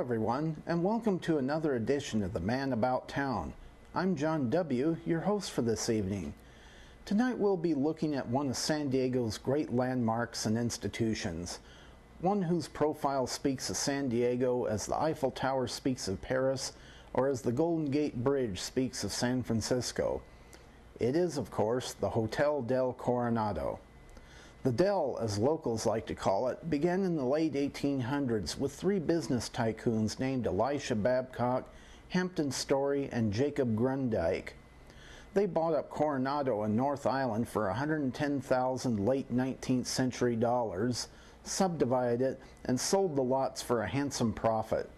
everyone, and welcome to another edition of The Man About Town. I'm John W., your host for this evening. Tonight we'll be looking at one of San Diego's great landmarks and institutions, one whose profile speaks of San Diego as the Eiffel Tower speaks of Paris, or as the Golden Gate Bridge speaks of San Francisco. It is, of course, the Hotel Del Coronado. The Del, as locals like to call it, began in the late 1800s with three business tycoons named Elisha Babcock, Hampton Story, and Jacob Grundyke. They bought up Coronado and North Island for 110,000 late 19th century dollars, subdivided it, and sold the lots for a handsome profit.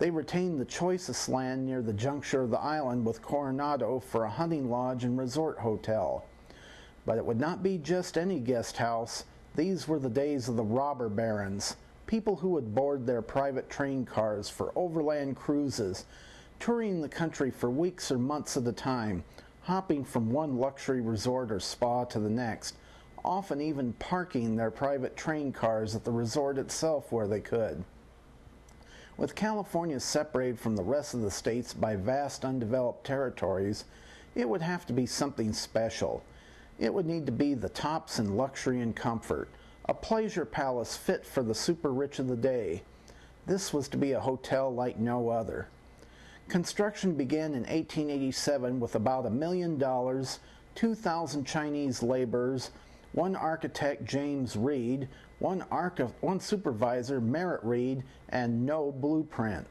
They retained the choicest land near the juncture of the island with Coronado for a hunting lodge and resort hotel. But it would not be just any guest house. These were the days of the robber barons, people who would board their private train cars for overland cruises, touring the country for weeks or months at a time, hopping from one luxury resort or spa to the next, often even parking their private train cars at the resort itself where they could. With California separated from the rest of the states by vast undeveloped territories, it would have to be something special. It would need to be the tops in luxury and comfort, a pleasure palace fit for the super rich of the day. This was to be a hotel like no other. Construction began in 1887 with about $1 million, 2,000 Chinese laborers, one architect, James Reed, one supervisor, Merritt Reed, and no blueprint.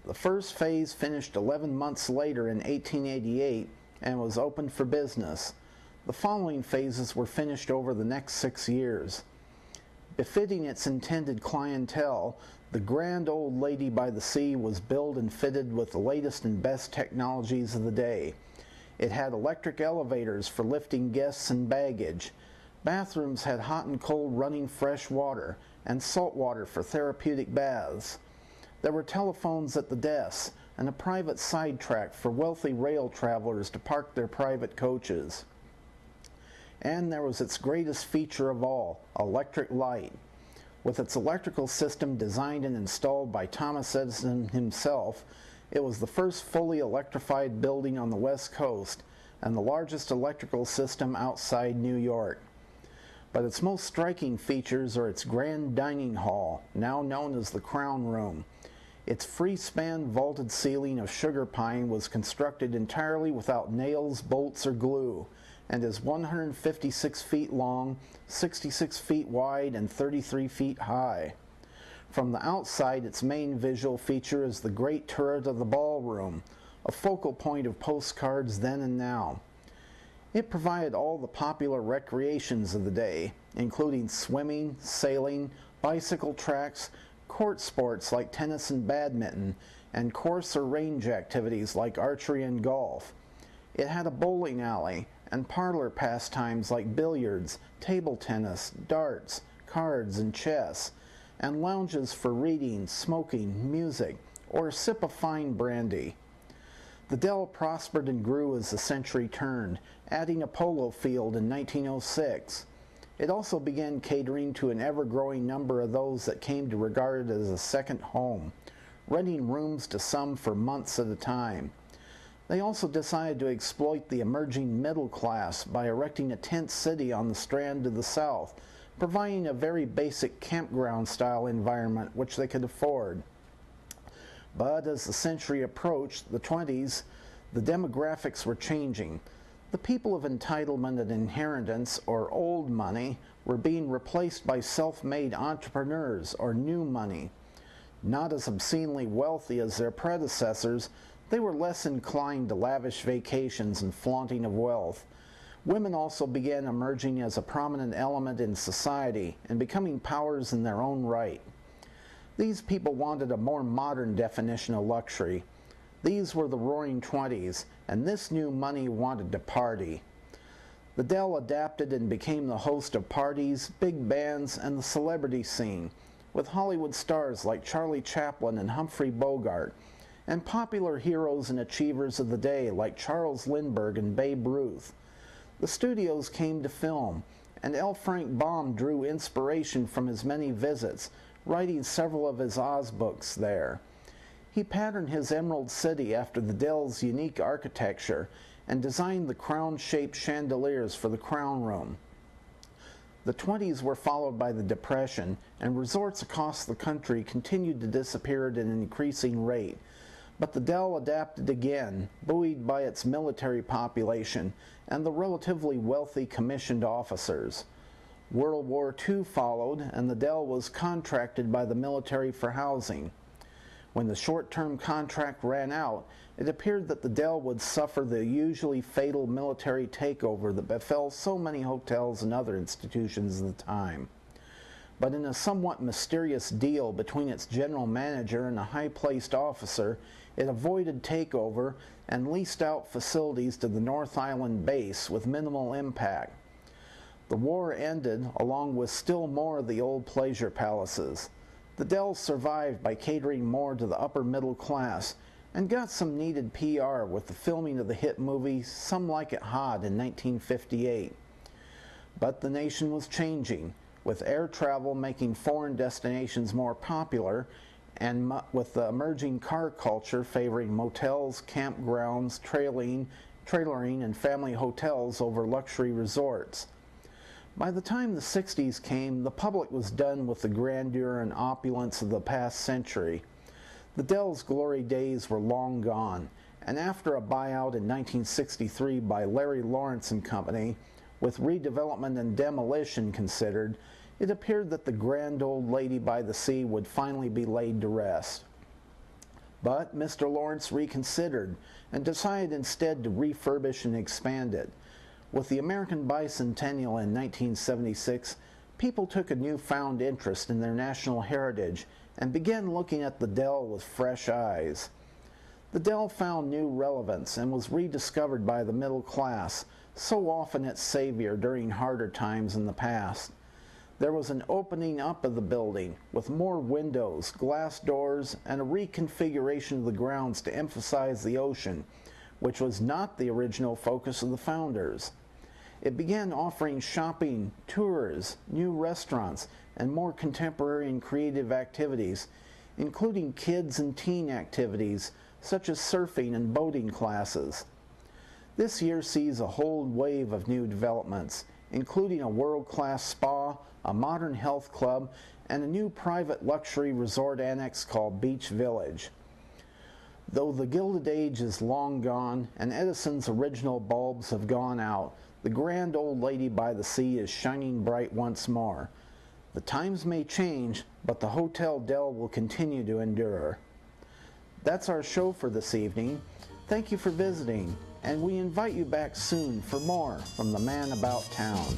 The first phase finished 11 months later in 1888 and was opened for business. The following phases were finished over the next 6 years. Befitting its intended clientele, the grand old lady by the sea was built and fitted with the latest and best technologies of the day. It had electric elevators for lifting guests and baggage. Bathrooms had hot and cold running fresh water, and salt water for therapeutic baths. There were telephones at the desks, and a private sidetrack for wealthy rail travelers to park their private coaches. And there was its greatest feature of all, electric light. With its electrical system designed and installed by Thomas Edison himself, it was the first fully electrified building on the West Coast and the largest electrical system outside New York. But its most striking features are its grand dining hall, now known as the Crown Room. Its free-span vaulted ceiling of sugar pine was constructed entirely without nails, bolts, or glue, and is 156 feet long, 66 feet wide, and 33 feet high. From the outside, its main visual feature is the great turret of the ballroom, a focal point of postcards then and now. It provided all the popular recreations of the day, including swimming, sailing, bicycle tracks, court sports like tennis and badminton, and course or range activities like archery and golf. It had a bowling alley and parlor pastimes like billiards, table tennis, darts, cards, and chess, and lounges for reading, smoking, music, or a sip of fine brandy. The Del prospered and grew as the century turned, adding a polo field in 1906. It also began catering to an ever-growing number of those that came to regard it as a second home, renting rooms to some for months at a time. They also decided to exploit the emerging middle class by erecting a tent city on the Strand to the south, providing a very basic campground-style environment which they could afford. But as the century approached, the 20s, the demographics were changing. The people of entitlement and inheritance, or old money, were being replaced by self-made entrepreneurs, or new money. Not as obscenely wealthy as their predecessors, they were less inclined to lavish vacations and flaunting of wealth. Women also began emerging as a prominent element in society and becoming powers in their own right. These people wanted a more modern definition of luxury. These were the Roaring Twenties, and this new money wanted to party. The Del adapted and became the host of parties, big bands, and the celebrity scene, with Hollywood stars like Charlie Chaplin and Humphrey Bogart, and popular heroes and achievers of the day like Charles Lindbergh and Babe Ruth. The studios came to film, and L. Frank Baum drew inspiration from his many visits, writing several of his Oz books there. He patterned his Emerald City after the Del's unique architecture and designed the crown-shaped chandeliers for the crown room. The 20s were followed by the Depression, and resorts across the country continued to disappear at an increasing rate. But the Del adapted again, buoyed by its military population and the relatively wealthy commissioned officers. World War II followed, and the Del was contracted by the military for housing. When the short-term contract ran out, it appeared that the Del would suffer the usually fatal military takeover that befell so many hotels and other institutions at the time. But in a somewhat mysterious deal between its general manager and a high-placed officer, it avoided takeover and leased out facilities to the North Island base with minimal impact. The war ended, along with still more of the old pleasure palaces. The Del survived by catering more to the upper middle class and got some needed PR with the filming of the hit movie Some Like It Hot in 1958. But the nation was changing, with air travel making foreign destinations more popular and with the emerging car culture favoring motels, campgrounds, trailering, and family hotels over luxury resorts. By the time the 60s came, the public was done with the grandeur and opulence of the past century. The Del's glory days were long gone, and after a buyout in 1963 by Larry Lawrence and Company, with redevelopment and demolition considered, it appeared that the grand old lady by the sea would finally be laid to rest. But Mr. Lawrence reconsidered and decided instead to refurbish and expand it. With the American Bicentennial in 1976, people took a newfound interest in their national heritage and began looking at the Del with fresh eyes. The Del found new relevance and was rediscovered by the middle class, so often its savior during harder times in the past. There was an opening up of the building, with more windows, glass doors, and a reconfiguration of the grounds to emphasize the ocean, which was not the original focus of the founders. It began offering shopping, tours, new restaurants, and more contemporary and creative activities, including kids and teen activities, such as surfing and boating classes. This year sees a whole wave of new developments, including a world-class spa, a modern health club, and a new private luxury resort annex called Beach Village. Though the Gilded Age is long gone and Edison's original bulbs have gone out, the grand old lady by the sea is shining bright once more. The times may change, but the Hotel Del will continue to endure. That's our show for this evening. Thank you for visiting, and we invite you back soon for more from the Man About Town.